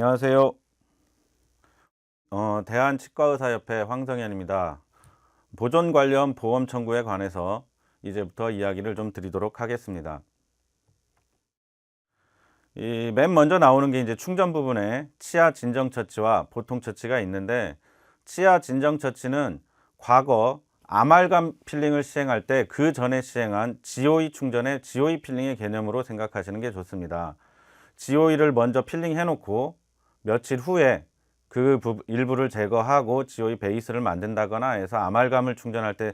안녕하세요. 대한치과의사협회 황성현입니다. 보존 관련 보험 청구에 관해서 이제부터 이야기를 좀 드리도록 하겠습니다. 맨 먼저 나오는 게 이제 충전 부분에 치아 진정 처치와 보통 처치가 있는데, 치아 진정 처치는 과거 아말감 필링을 시행할 때 그 전에 시행한 GOE 충전의 GOE 필링의 개념으로 생각하시는 게 좋습니다. GOE를 먼저 필링해 놓고 며칠 후에 그 일부를 제거하고 GOE 베이스를 만든다거나 해서 아말감을 충전할 때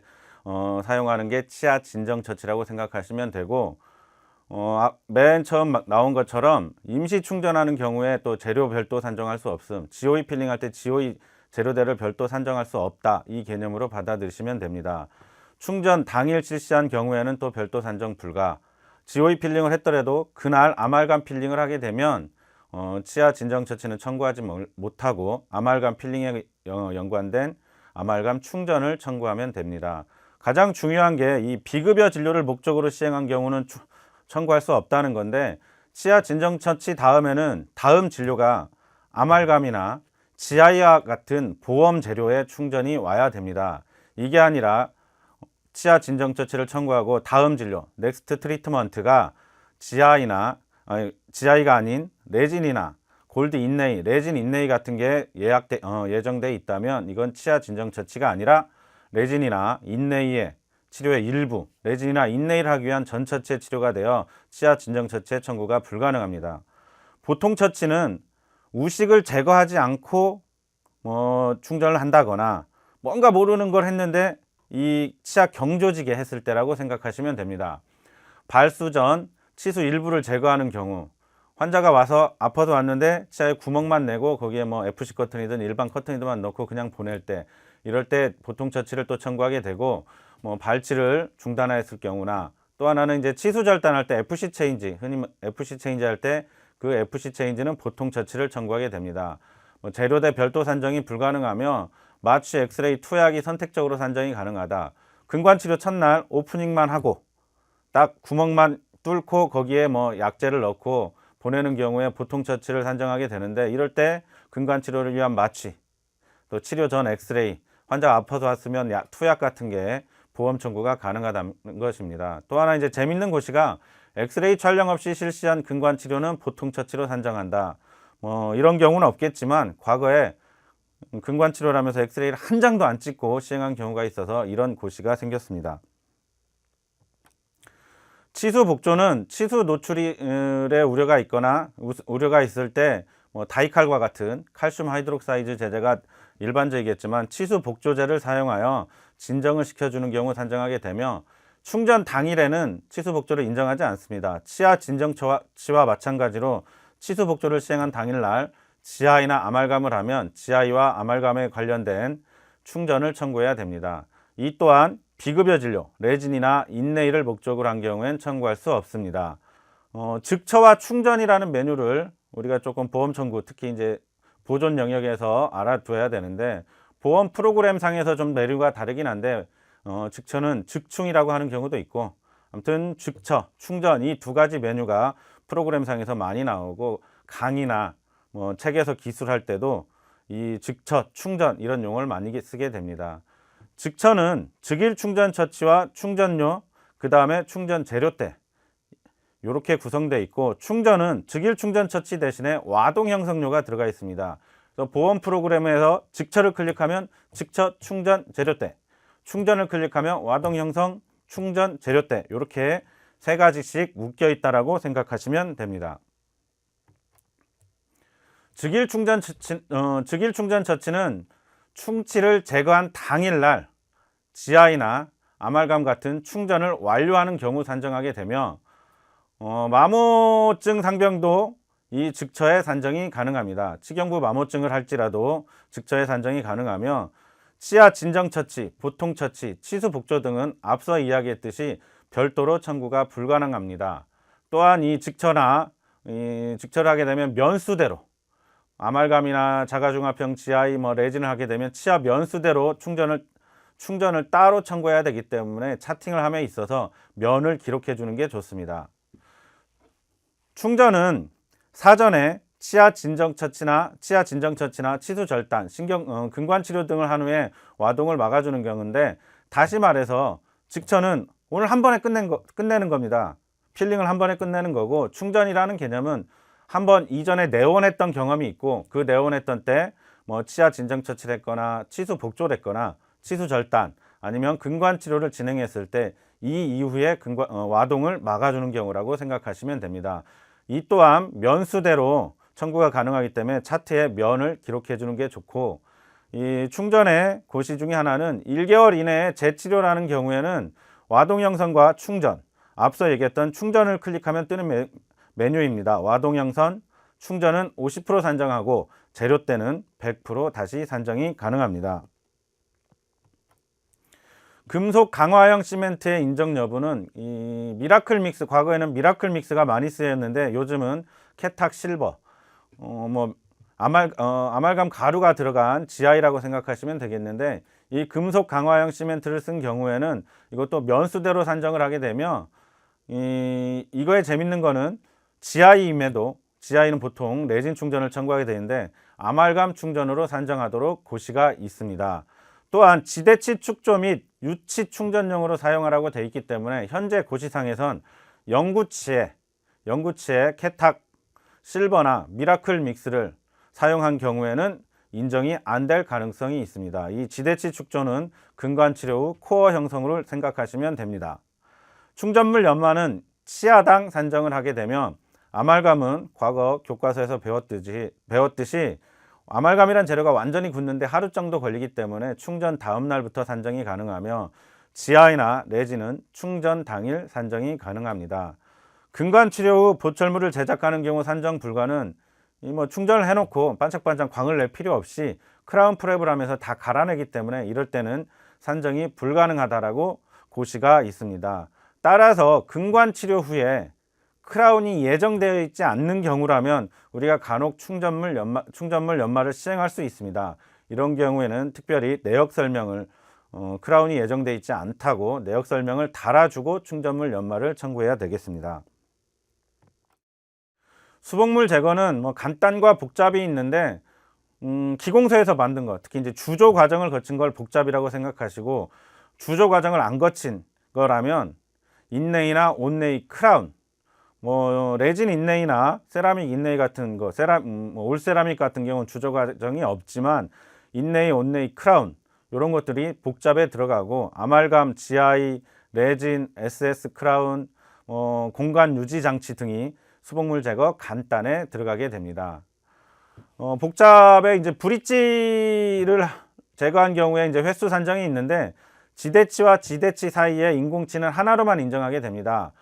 사용하는 게 치아 진정 처치라고 생각하시면 되고, 맨 처음 나온 것처럼 임시 충전하는 경우에 또 재료 별도 산정할 수 없음, GOE 필링할 때 GOE 재료대를 별도 산정할 수 없다, 이 개념으로 받아들이시면 됩니다. 충전 당일 실시한 경우에는 또 별도 산정 불가. GOE 필링을 했더라도 그날 아말감 필링을 하게 되면 치아 진정 처치는 청구하지 못하고 아말감 필링에 연관된 아말감 충전을 청구하면 됩니다. 가장 중요한 게 이 비급여 진료를 목적으로 시행한 경우는 청구할 수 없다는 건데, 치아 진정 처치 다음에는 다음 진료가 아말감이나 지아이와 같은 보험 재료의 충전이 와야 됩니다. 이게 아니라 치아 진정 처치를 청구하고 다음 진료 넥스트 트리트먼트가 지아이가 아닌 레진이나 골드 인네이, 레진 인네이 같은 게 예정돼 있다면 이건 치아 진정 처치가 아니라 레진이나 인네이의 치료의 일부, 레진이나 인네이를 하기 위한 전 처치의 치료가 되어 치아 진정 처치의 청구가 불가능합니다. 보통 처치는 우식을 제거하지 않고 충전을 한다거나 뭔가 모르는 걸 했는데 이 치아 경조지게 했을 때라고 생각하시면 됩니다. 발수 전 치수 일부를 제거하는 경우, 환자가 와서 아파서 왔는데 치아에 구멍만 내고 거기에 FC 커튼이든 일반 커튼이든 넣고 그냥 보낼 때, 이럴 때 보통 처치를 또 청구하게 되고, 발치를 중단했을 경우나, 또 하나는 이제 치수 절단할 때 FC 체인지, 흔히 FC 체인지 할 때 그 FC 체인지는 보통 처치를 청구하게 됩니다. 재료대 별도 산정이 불가능하며 마취, 엑스레이, 투약이 선택적으로 산정이 가능하다. 근관치료 첫날 오프닝만 하고 딱 구멍만 뚫고 거기에 약재를 넣고 보내는 경우에 보통 처치를 산정하게 되는데, 이럴 때 근관치료를 위한 마취, 또 치료 전 엑스레이, 환자가 아파서 왔으면 투약 같은 게 보험 청구가 가능하다는 것입니다. 또 하나 이제 재밌는 고시가 엑스레이 촬영 없이 실시한 근관치료는 보통 처치로 산정한다. 이런 경우는 없겠지만 과거에 근관치료를 하면서 엑스레이를 한 장도 안 찍고 시행한 경우가 있어서 이런 고시가 생겼습니다. 치수 복조는 치수 노출의 우려가 있거나 우려가 있을 때 다이칼과 같은 칼슘 하이드록사이드 제제가 일반적이겠지만 치수 복조제를 사용하여 진정을 시켜주는 경우 산정하게 되며, 충전 당일에는 치수 복조를 인정하지 않습니다. 치아 진정 처치와 마찬가지로 치수 복조를 시행한 당일날 지아이나 아말감을 하면 지아이와 아말감에 관련된 충전을 청구해야 됩니다. 이 또한 비급여 진료, 레진이나 인네이를 목적으로 한 경우엔 청구할 수 없습니다. 즉처와 충전이라는 메뉴를 우리가 조금 보험 청구, 특히 이제 보존 영역에서 알아둬야 되는데, 보험 프로그램 상에서 좀 메뉴가 다르긴 한데, 즉처는 즉충이라고 하는 경우도 있고, 아무튼 즉처, 충전, 이 두 가지 메뉴가 프로그램 상에서 많이 나오고, 강의나 책에서 기술할 때도 이 즉처, 충전 이런 용어를 많이 쓰게 됩니다. 즉처는 즉일 충전 처치와 충전료, 그 다음에 충전 재료대, 이렇게 구성되어 있고, 충전은 즉일 충전 처치 대신에 와동 형성료가 들어가 있습니다. 그래서 보험 프로그램에서 즉처를 클릭하면 즉처 충전 재료대, 충전을 클릭하면 와동 형성 충전 재료대, 이렇게 세 가지씩 묶여 있다라고 생각하시면 됩니다. 즉일 충전 처치는 충치를 제거한 당일날 지아이나 아말감 같은 충전을 완료하는 경우 산정하게 되며, 마모증 상병도 이 즉처의 산정이 가능합니다. 치경부 마모증을 할지라도 즉처의 산정이 가능하며, 치아 진정 처치, 보통 처치, 치수 복조 등은 앞서 이야기했듯이 별도로 청구가 불가능합니다. 또한 이 즉처를 하게 되면 면수대로, 아말감이나 자가중화병 지아이 레진을 하게 되면 치아 면수대로 충전을 따로 청구해야 되기 때문에 차팅을 함에 있어서 면을 기록해 주는 게 좋습니다. 충전은 사전에 치아 진정처치나 치수 절단, 근관 치료 등을 한 후에 와동을 막아주는 경우인데, 다시 말해서 직천은 오늘 한 번에 끝내는 겁니다. 필링을 한 번에 끝내는 거고, 충전이라는 개념은 한 번 이전에 내원했던 경험이 있고, 그 내원했던 때 뭐 치아 진정 처치를 했거나 치수 복조를 했거나 치수 절단 아니면 근관 치료를 진행했을 때 이 이후에 와동을 막아주는 경우라고 생각하시면 됩니다. 이 또한 면수대로 청구가 가능하기 때문에 차트에 면을 기록해 주는 게 좋고, 이 충전의 고시 중에 하나는 1개월 이내에 재치료라는 경우에는 와동 형성과 충전, 앞서 얘기했던 충전을 클릭하면 뜨는 메뉴입니다. 와동 형성, 충전은 50% 산정하고 재료 때는 100% 다시 산정이 가능합니다. 금속 강화형 시멘트의 인정 여부는 이 미라클 믹스, 과거에는 미라클 믹스가 많이 쓰였는데 요즘은 캐탁 실버, 아말감 가루가 들어간 GI라고 생각하시면 되겠는데, 이 금속 강화형 시멘트를 쓴 경우에는 이것도 면수대로 산정을 하게 되면 이거에 재밌는 거는 GI임에도 GI는 보통 레진 충전을 청구하게 되는데 아말감 충전으로 산정하도록 고시가 있습니다. 또한 지대치 축조 및 유치 충전용으로 사용하라고 되어 있기 때문에 현재 고시상에선 영구치에 캐탁 실버나 미라클 믹스를 사용한 경우에는 인정이 안 될 가능성이 있습니다. 이 지대치 축조는 근관 치료 후 코어 형성을 생각하시면 됩니다. 충전물 연마는 치아당 산정을 하게 되면 아말감은 과거 교과서에서 배웠듯이 아말감이란 재료가 완전히 굳는데 하루 정도 걸리기 때문에 충전 다음 날부터 산정이 가능하며 GI나 레진은 충전 당일 산정이 가능합니다. 근관 치료 후 보철물을 제작하는 경우 산정 불가는 충전을 해놓고 반짝반짝 광을 낼 필요 없이 크라운 프랩을 하면서 다 갈아내기 때문에 이럴 때는 산정이 불가능하다라고 고시가 있습니다. 따라서 근관 치료 후에 크라운이 예정되어 있지 않는 경우라면 우리가 간혹 충전물 연마를 시행할 수 있습니다. 이런 경우에는 특별히 내역 설명을 크라운이 예정되어 있지 않다고 내역 설명을 달아주고 충전물 연마를 청구해야 되겠습니다. 수복물 제거는 간단과 복잡이 있는데 기공소에서 만든 것, 특히 이제 주조 과정을 거친 걸 복잡이라고 생각하시고, 주조 과정을 안 거친 거라면 인레이나 온레이, 크라운, 레진 인레이나 세라믹 인레이 같은 거, 올세라믹 같은 경우는 주조 과정이 없지만 인레이, 온레이, 크라운 이런 것들이 복잡에 들어가고, 아말감, GI, 레진, SS 크라운, 공간 유지 장치 등이 수복물 제거 간단에 들어가게 됩니다. 복잡에 이제 브릿지를 제거한 경우에 이제 횟수 산정이 있는데, 지대치와 지대치 사이의 인공치는 하나로만 인정하게 됩니다.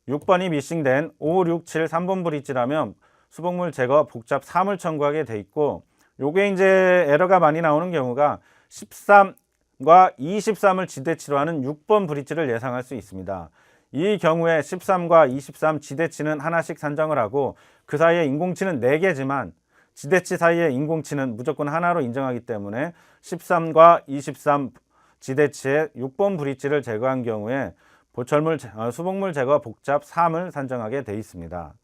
6번이 미싱된 5, 6, 7, 3번 브릿지라면 수복물 제거 복잡 3을 청구하게 돼 있고, 요게 이제 에러가 많이 나오는 경우가 13과 23을 지대치로 하는 6번 브릿지를 예상할 수 있습니다. 이 경우에 13과 23 지대치는 하나씩 산정을 하고, 그 사이에 인공치는 4개지만 지대치 사이의 인공치는 무조건 하나로 인정하기 때문에 13과 23 지대치의 6번 브릿지를 제거한 경우에 수복물 제거 복잡 3을 산정하게 되어 있습니다.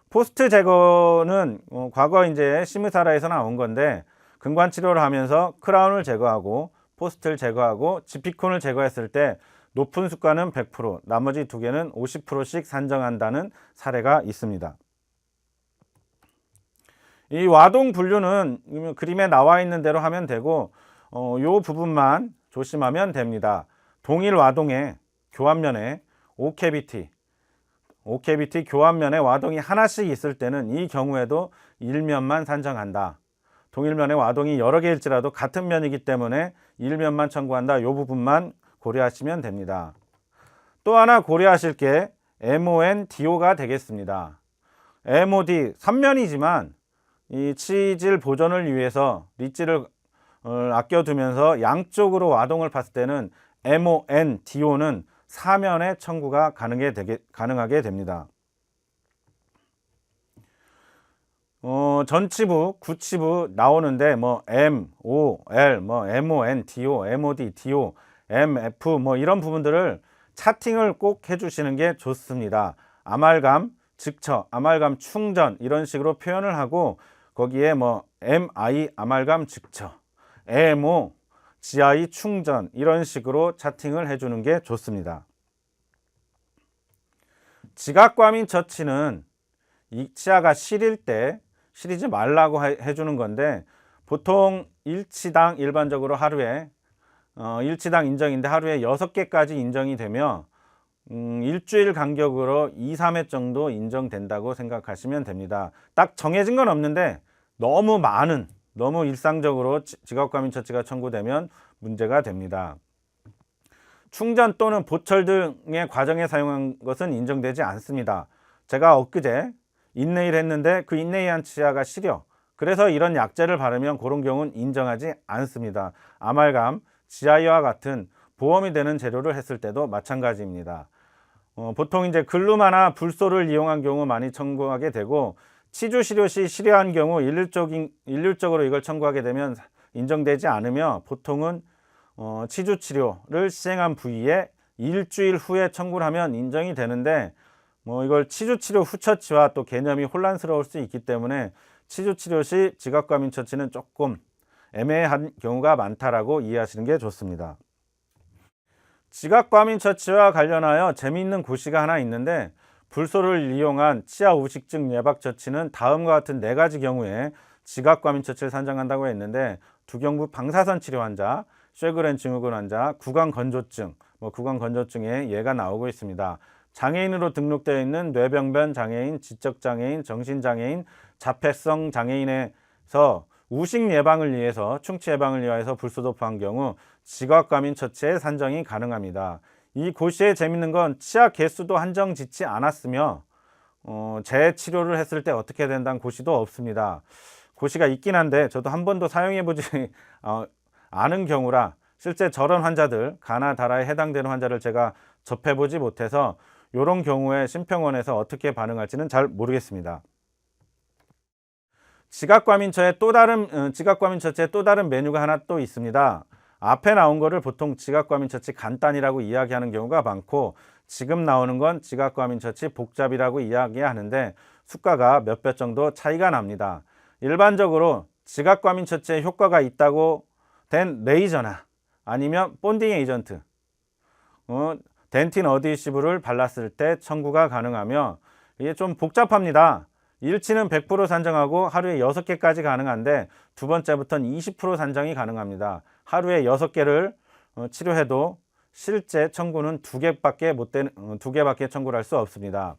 포스트 제거는 과거 이제 시무사라에서 나온 건데, 근관 치료를 하면서 크라운을 제거하고 포스트를 제거하고 지피콘을 제거했을 때 높은 수가는 100%, 나머지 두 개는 50%씩 산정한다는 사례가 있습니다. 이 와동 분류는 그림에 나와 있는 대로 하면 되고, 요 부분만 조심하면 됩니다. 동일 와동에 교환면에 오캐비티 교환면에 와동이 하나씩 있을 때는 이 경우에도 1면만 산정한다. 동일면에 와동이 여러 개일지라도 같은 면이기 때문에 1면만 청구한다. 이 부분만 고려하시면 됩니다. 또 하나 고려하실 게 MON-DO가 되겠습니다. MOD 3면이지만 이 치질 보존을 위해서 리치를 아껴두면서 양쪽으로 와동을 봤을 때는 MON-DO는 4면의 청구가 가능하게 됩니다. 전치부, 구치부 나오는데 M, O, L, MON, DO, MOD, DO, MF 이런 부분들을 차팅을 꼭 해주시는 게 좋습니다. 아말감, 즉처, 아말감 충전 이런 식으로 표현을 하고 거기에 뭐 MI 아말감 즉처, MO GI 충전 이런 식으로 차팅을 해주는 게 좋습니다. 지각과민 처치는 이 치아가 시릴 때 시리지 말라고 해주는 건데 보통 일치당 일반적으로 하루에 일치당 인정인데 하루에 6개까지 인정이 되며 일주일 간격으로 2, 3회 정도 인정된다고 생각하시면 됩니다. 딱 정해진 건 없는데 너무 일상적으로 지각과민 처치가 청구되면 문제가 됩니다. 충전 또는 보철 등의 과정에 사용한 것은 인정되지 않습니다. 제가 엊그제 인네일 했는데 그 인네일한 치아가 시려. 그래서 이런 약제를 바르면 그런 경우는 인정하지 않습니다. 아말감, GI와 같은 보험이 되는 재료를 했을 때도 마찬가지입니다. 보통 이제 글루마나 불소를 이용한 경우 많이 청구하게 되고 치주 치료 시 실효한 경우 일률적으로 이걸 청구하게 되면 인정되지 않으며 보통은 치주 치료를 시행한 부위에 일주일 후에 청구를 하면 인정이 되는데 이걸 치주 치료 후 처치와 또 개념이 혼란스러울 수 있기 때문에 치주 치료 시 지각과민 처치는 조금 애매한 경우가 많다라고 이해하시는 게 좋습니다. 지각과민 처치와 관련하여 재미있는 고시가 하나 있는데 불소를 이용한 치아 우식증 예방 처치는 다음과 같은 4가지 경우에 지각과민 처치를 산정한다고 했는데 두경부 방사선 치료 환자, 쉐그렌 증후군 환자, 구강 건조증에 예가 나오고 있습니다. 장애인으로 등록되어 있는 뇌병변 장애인, 지적장애인, 정신장애인, 자폐성 장애인에서 우식 예방을 위해서 충치 예방을 위해서 불소 도포한 경우 지각과민 처치에 산정이 가능합니다. 이 고시에 재밌는 건 치아 개수도 한정 짓지 않았으며 재치료를 했을 때 어떻게 된다는 고시도 없습니다. 고시가 있긴 한데 저도 한 번도 사용해보지 않은 경우라 실제 저런 환자들, 가나다라에 해당되는 환자를 제가 접해보지 못해서 이런 경우에 심평원에서 어떻게 반응할지는 잘 모르겠습니다. 지각과민 처치의 또 다른 메뉴가 하나 또 있습니다. 앞에 나온 거를 보통 지각과민 처치 간단이라고 이야기하는 경우가 많고 지금 나오는 건 지각과민 처치 복잡이라고 이야기하는데 수가가 몇 배 정도 차이가 납니다. 일반적으로 지각과민 처치에 효과가 있다고 된 레이저나 아니면 본딩 에이전트, 덴틴 어디시브를 발랐을 때 청구가 가능하며 이게 좀 복잡합니다. 일치는 100% 산정하고 하루에 6개까지 가능한데 두 번째부터는 20% 산정이 가능합니다. 하루에 6개를 치료해도 실제 청구는 2개밖에 청구를 할 수 없습니다.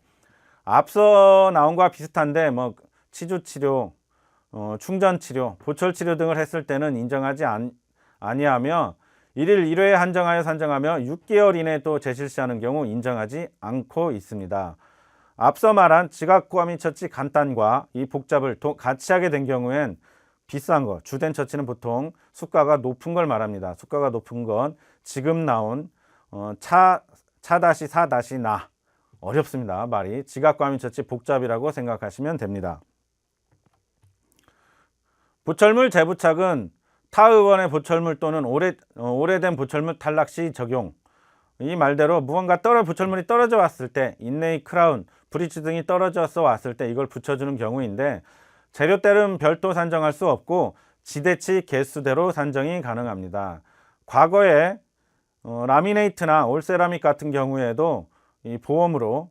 앞서 나온 것과 비슷한데 치주 치료, 충전 치료, 보철 치료 등을 했을 때는 인정하지 아니하며 1일 1회에 한정하여 산정하며 6개월 이내에 또 재실시하는 경우 인정하지 않고 있습니다. 앞서 말한 지각과민 처치 간단과 이 복잡을 같이 하게 된 경우엔 비싼 거, 주된 처치는 보통 수가가 높은 걸 말합니다. 수가가 높은 건 지금 나온 차-사-나 어렵습니다. 말이 지각과민 처치 복잡이라고 생각하시면 됩니다. 보철물 재부착은 타 의원의 보철물 또는 오래된 보철물 탈락 시 적용. 이 말대로 무언가 보철물이 떨어져 왔을 때 인네이, 크라운, 브릿지 등이 떨어져 왔을 때 이걸 붙여주는 경우인데 재료대는 별도 산정할 수 없고 지대치 개수대로 산정이 가능합니다. 과거에 라미네이트나 올세라믹 같은 경우에도 이 보험으로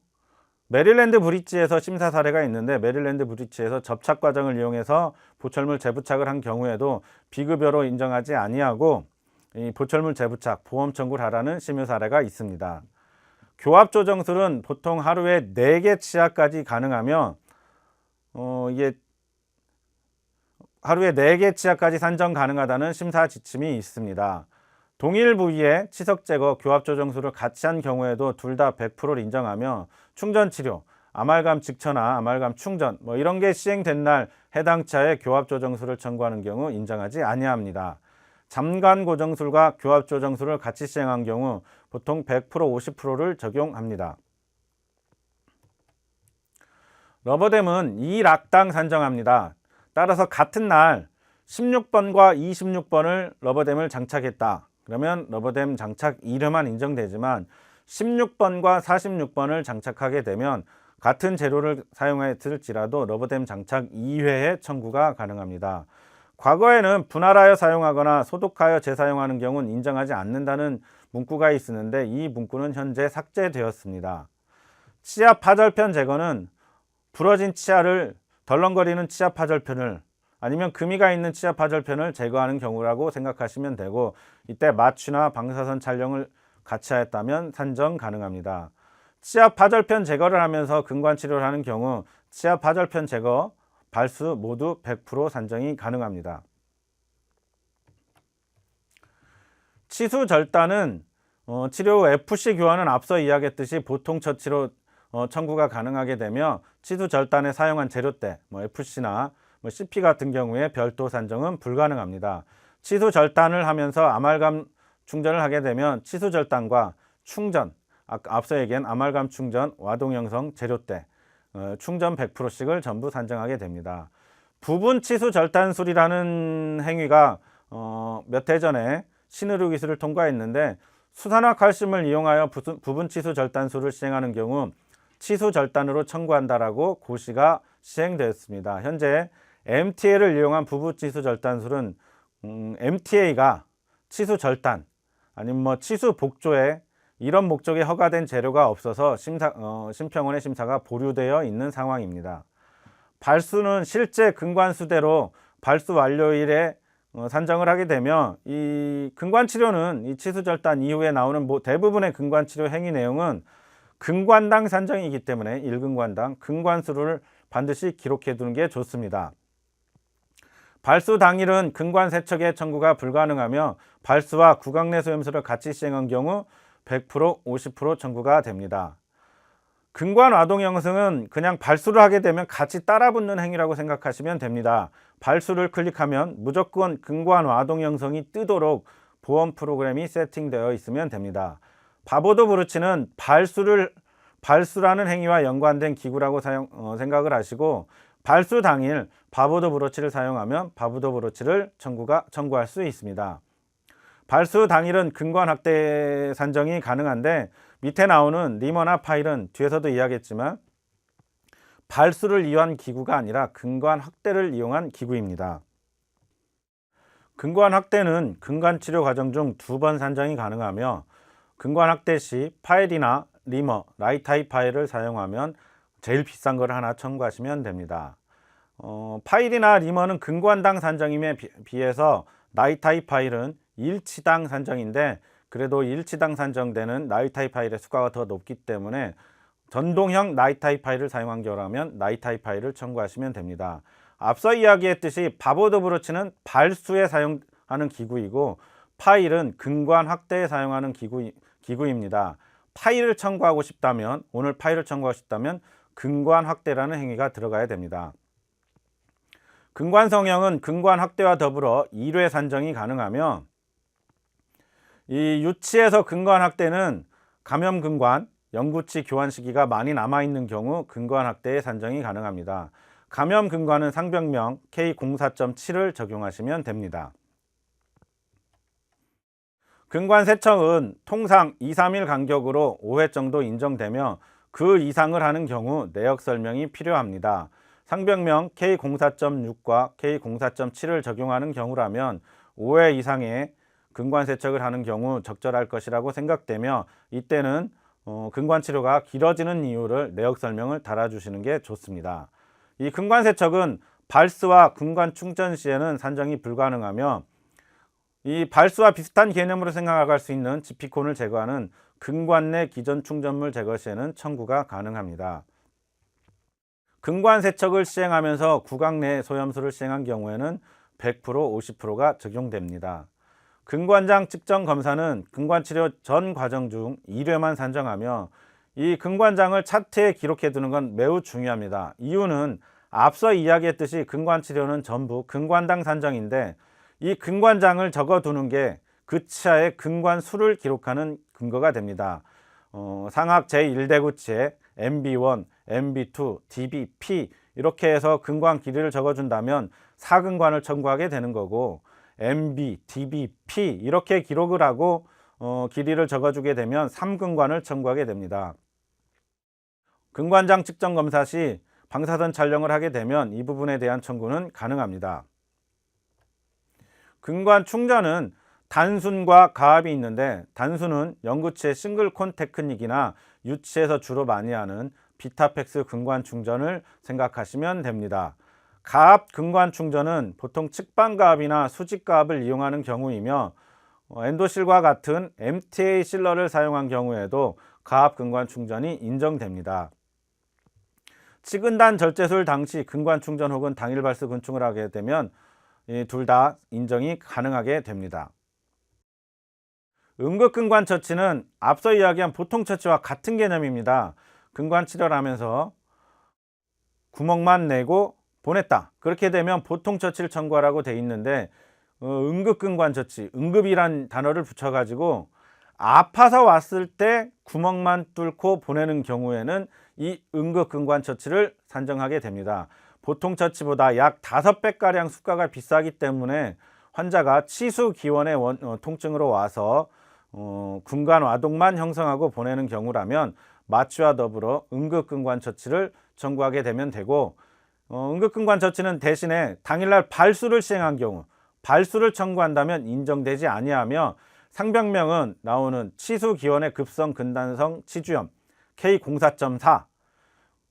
메릴랜드 브릿지에서 심사 사례가 있는데 메릴랜드 브릿지에서 접착 과정을 이용해서 보철물 재부착을 한 경우에도 비급여로 인정하지 아니하고 이 보철물 재부착 보험 청구를 하라는 심의 사례가 있습니다. 교합 조정술은 보통 하루에 4개 치아까지 가능하며 이게 하루에 4개 치아까지 산정 가능하다는 심사 지침이 있습니다. 동일 부위에 치석 제거, 교합 조정술을 같이 한 경우에도 둘 다 100%를 인정하며 충전 치료, 아말감 직처나 아말감 충전 이런 게 시행된 날 해당 차에 교합 조정술을 청구하는 경우 인정하지 아니합니다. 잠관 고정술과 교합 조정술을 같이 시행한 경우 보통 100%, 50%를 적용합니다. 러버댐은 2락당 산정합니다. 따라서 같은 날 16번과 26번을 러버댐을 장착했다. 그러면 러버댐 장착 이름만 인정되지만 16번과 46번을 장착하게 되면 같은 재료를 사용했을지라도 러버댐 장착 이외에 청구가 가능합니다. 과거에는 분할하여 사용하거나 소독하여 재사용하는 경우는 인정하지 않는다는 문구가 있었는데 이 문구는 현재 삭제되었습니다. 치아 파절편 제거는 부러진 치아를 덜렁거리는 치아 파절편을 아니면 금이가 있는 치아 파절편을 제거하는 경우라고 생각하시면 되고, 이때 마취나 방사선 촬영을 같이 하였다면 산정 가능합니다. 치아 파절편 제거를 하면서 근관 치료를 하는 경우 치아 파절편 제거, 발수 모두 100% 산정이 가능합니다. 치수 절단은 치료 후 FC 교환은 앞서 이야기했듯이 보통 처치로 청구가 가능하게 되며, 치수 절단에 사용한 재료대 FC나 CP 같은 경우에 별도 산정은 불가능합니다. 치수 절단을 하면서 아말감 충전을 하게 되면 치수 절단과 충전, 앞서 얘기한 아말감 충전, 와동 형성 재료대 충전 100%씩을 전부 산정하게 됩니다. 부분 치수 절단술이라는 행위가 몇 해 전에 신의료 기술을 통과했는데, 수산화 칼슘을 이용하여 부분 치수 절단술을 시행하는 경우 치수 절단으로 청구한다라고 고시가 시행되었습니다. 현재 MTA를 이용한 부분 치수 절단술은 MTA가 치수 절단 아니면 치수 복조에 이런 목적에 허가된 재료가 없어서 심평원의 심사가 보류되어 있는 상황입니다. 발수는 실제 근관수대로 발수 완료일에 산정을 하게 되면, 이 근관치료는 이 치수절단 이후에 나오는 대부분의 근관치료 행위 내용은 근관당 산정이기 때문에 1근관당 근관수를 반드시 기록해 두는 게 좋습니다. 발수 당일은 근관 세척의 청구가 불가능하며, 발수와 구강 내 소염술을 같이 시행한 경우 100% 50% 청구가 됩니다. 근관 와동 형성은 그냥 발수를 하게 되면 같이 따라 붙는 행위라고 생각하시면 됩니다. 발수를 클릭하면 무조건 근관 와동 형성이 뜨도록 보험 프로그램이 세팅되어 있으면 됩니다. 바보도 브루치는 발수라는 행위와 연관된 기구라고 생각을 하시고, 발수 당일 바보도 브로치를 사용하면 바보도 브로치를 청구할 수 있습니다. 발수 당일은 근관 확대 산정이 가능한데, 밑에 나오는 리머나 파일은 뒤에서도 이야기했지만 발수를 이용한 기구가 아니라 근관 확대를 이용한 기구입니다. 근관 확대는 근관 치료 과정 중 2번 산정이 가능하며, 근관 확대 시 파일이나 리머, 라이타입 파일을 사용하면 제일 비싼 걸 하나 청구하시면 됩니다. 파일이나 리머는 근관당 산정임에 비해서 라이타입 파일은 일치당 산정인데, 그래도 일치당 산정되는 라이타입 파일의 수가가 더 높기 때문에 전동형 라이타입 파일을 사용한 경우라면 라이타입 파일을 청구하시면 됩니다. 앞서 이야기했듯이 바보도 브로치는 발수에 사용하는 기구이고, 파일은 근관 확대에 사용하는 기구입니다. 파일을 청구하고 싶다면, 오늘 파일을 청구하고 싶다면 근관 확대라는 행위가 들어가야 됩니다. 근관 성형은 근관 확대와 더불어 1회 산정이 가능하며, 이 유치에서 근관 확대는 감염 근관, 영구치 교환 시기가 많이 남아있는 경우 근관 확대의 산정이 가능합니다. 감염 근관은 상병명 K04.7을 적용하시면 됩니다. 근관 세척은 통상 2-3일 간격으로 5회 정도 인정되며, 그 이상을 하는 경우 내역 설명이 필요합니다. 상병명 K04.6과 K04.7을 적용하는 경우라면 5회 이상의 근관 세척을 하는 경우 적절할 것이라고 생각되며, 이때는 근관 치료가 길어지는 이유를 내역 설명을 달아주시는 게 좋습니다. 이 근관 세척은 발수와 근관 충전 시에는 산정이 불가능하며, 이 발수와 비슷한 개념으로 생각할 수 있는 지피콘을 제거하는 근관 내 기존 충전물 제거 시에는 청구가 가능합니다. 근관 세척을 시행하면서 구강 내 소염술을 시행한 경우에는 100% 50%가 적용됩니다. 근관장 측정 검사는 근관치료 전 과정 중 1회만 산정하며, 이 근관장을 차트에 기록해 두는 건 매우 중요합니다. 이유는 앞서 이야기했듯이 근관치료는 전부 근관당 산정인데, 이 근관장을 적어 두는 게 그 치아의 근관수를 기록하는 근거가 됩니다. 상학 제1대구치에 MB1, MB2, DB, 이렇게 해서 근관 길이를 적어준다면 4근관을 청구하게 되는 거고, MB, DB, P 이렇게 기록을 하고 길이를 적어주게 되면 3근관을 청구하게 됩니다. 근관장 측정 검사 시 방사선 촬영을 하게 되면 이 부분에 대한 청구는 가능합니다. 근관 충전은 단순과 가압이 있는데, 단순은 연구치의 싱글콘 테크닉이나 유치에서 주로 많이 하는 비타펙스 근관 충전을 생각하시면 됩니다. 가압 근관 충전은 보통 측방가압이나 수직가압을 이용하는 경우이며, 엔도실과 같은 MTA 실러를 사용한 경우에도 가압 근관 충전이 인정됩니다. 치근단 절제술 당시 근관 충전 혹은 당일 발수 근충을 하게 되면 둘 다 인정이 가능하게 됩니다. 응급근관 처치는 앞서 이야기한 보통 처치와 같은 개념입니다. 근관 치료를 하면서 구멍만 내고 보냈다. 그렇게 되면 보통 처치를 청구하라고 돼 있는데, 응급근관 처치, 응급이란 단어를 붙여가지고 아파서 왔을 때 구멍만 뚫고 보내는 경우에는 이 응급근관 처치를 산정하게 됩니다. 보통 처치보다 약 5배가량 수가가 비싸기 때문에 환자가 치수기원의 통증으로 와서 근관 와동만 형성하고 보내는 경우라면 마취와 더불어 응급근관 처치를 청구하게 되면 되고, 응급근관 처치는 대신에 당일날 발수를 시행한 경우 발수를 청구한다면 인정되지 아니하며, 상병명은 나오는 치수기원의 급성 근단성 치주염 K04.4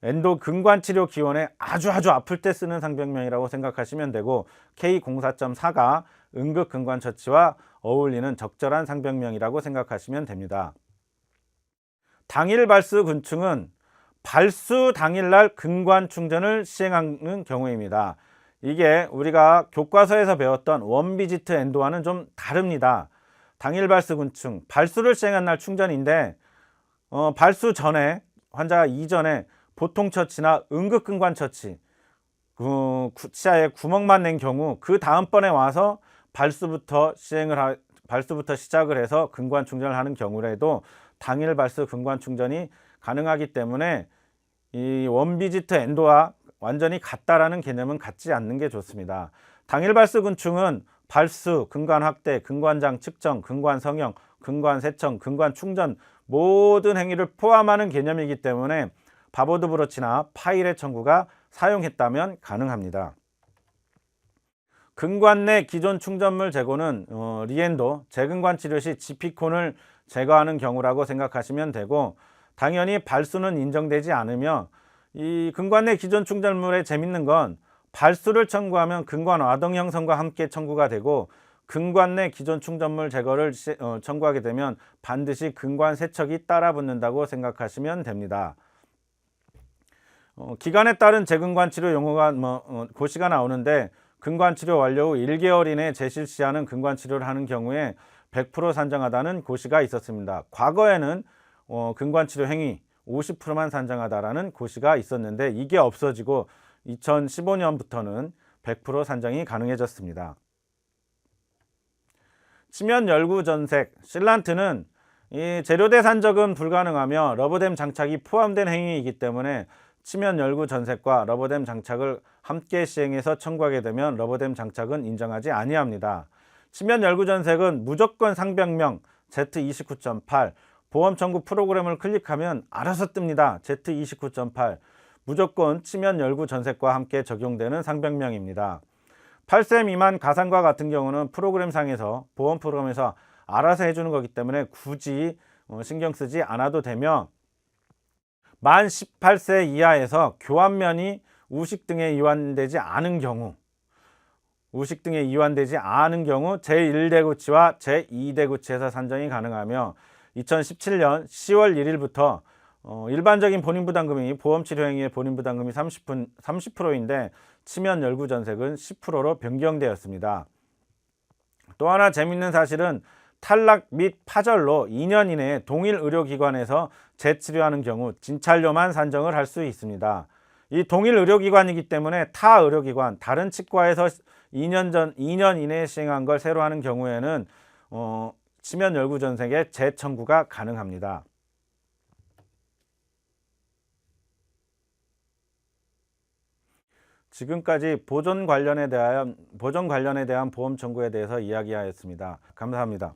엔도 근관치료 기원에 아주 아플 때 쓰는 상병명이라고 생각하시면 되고, K04.4가 응급근관처치와 어울리는 적절한 상병명이라고 생각하시면 됩니다. 당일 발수 근충은 발수 당일날 근관 충전을 시행하는 경우입니다. 이게 우리가 교과서에서 배웠던 원비지트 엔도와는 좀 다릅니다. 당일 발수 근충, 발수를 시행한 날 충전인데, 발수 전에 환자가 이전에 보통 처치나 응급근관 처치, 치아에 구멍만 낸 경우 그 다음번에 와서 발수부터 시작을 해서 근관 충전을 하는 경우라도 당일 발수 근관 충전이 가능하기 때문에 이 원비지트 엔도와 완전히 같다라는 개념은 갖지 않는 게 좋습니다. 당일 발수 근충은 발수, 근관 확대, 근관장 측정, 근관 성형, 근관 세청, 근관 충전 모든 행위를 포함하는 개념이기 때문에 바보드 브로치나 파일의 청구가 사용했다면 가능합니다. 근관 내 기존 충전물 제거는 리엔도 재근관 치료 시 지피콘을 제거하는 경우라고 생각하시면 되고, 당연히 발수는 인정되지 않으며, 이 근관 내 기존 충전물에 재밌는 건 발수를 청구하면 근관 와동 형성과 함께 청구가 되고, 근관 내 기존 충전물 제거를 청구하게 되면 반드시 근관 세척이 따라 붙는다고 생각하시면 됩니다. 기간에 따른 재근관 치료 용어가 고시가 나오는데, 근관 치료 완료 후 1개월 이내에 재실시하는 근관 치료를 하는 경우에 100% 산정하다는 고시가 있었습니다. 과거에는 근관 치료 행위 50%만 산정하다라는 고시가 있었는데, 이게 없어지고 2015년부터는 100% 산정이 가능해졌습니다. 치면 열구 전색, 실란트는 이 재료대 산적은 불가능하며 러버댐 장착이 포함된 행위이기 때문에 치면 열구 전색과 러버댐 장착을 함께 시행해서 청구하게 되면 러버댐 장착은 인정하지 아니합니다. 치면 열구 전색은 무조건 상병명 Z29.8 보험 청구 프로그램을 클릭하면 알아서 뜹니다. Z29.8 무조건 치면 열구 전색과 함께 적용되는 상병명입니다. 8세 미만 가상과 같은 경우는 프로그램상에서 보험 프로그램에서 알아서 해주는 거기 때문에 굳이 신경 쓰지 않아도 되며, 만 18세 이하에서 교환면이 우식 등에 이완되지 않은 경우 제1대 구치와 제2대 구치에서 산정이 가능하며, 2017년 10월 1일부터 일반적인 본인부담금이 보험치료행위의 본인부담금이 30%인데 치면 열구 전색은 10%로 변경되었습니다. 또 하나 재밌는 사실은 탈락 및 파절로 2년 이내에 동일 의료기관에서 재치료하는 경우 진찰료만 산정을 할 수 있습니다. 이 동일 의료기관이기 때문에 타 의료기관, 다른 치과에서 2년 이내에 시행한 걸 새로 하는 경우에는 치면 열구 전색의 재청구가 가능합니다. 지금까지 보존 관련에 대한 보험 청구에 대해서 이야기하였습니다. 감사합니다.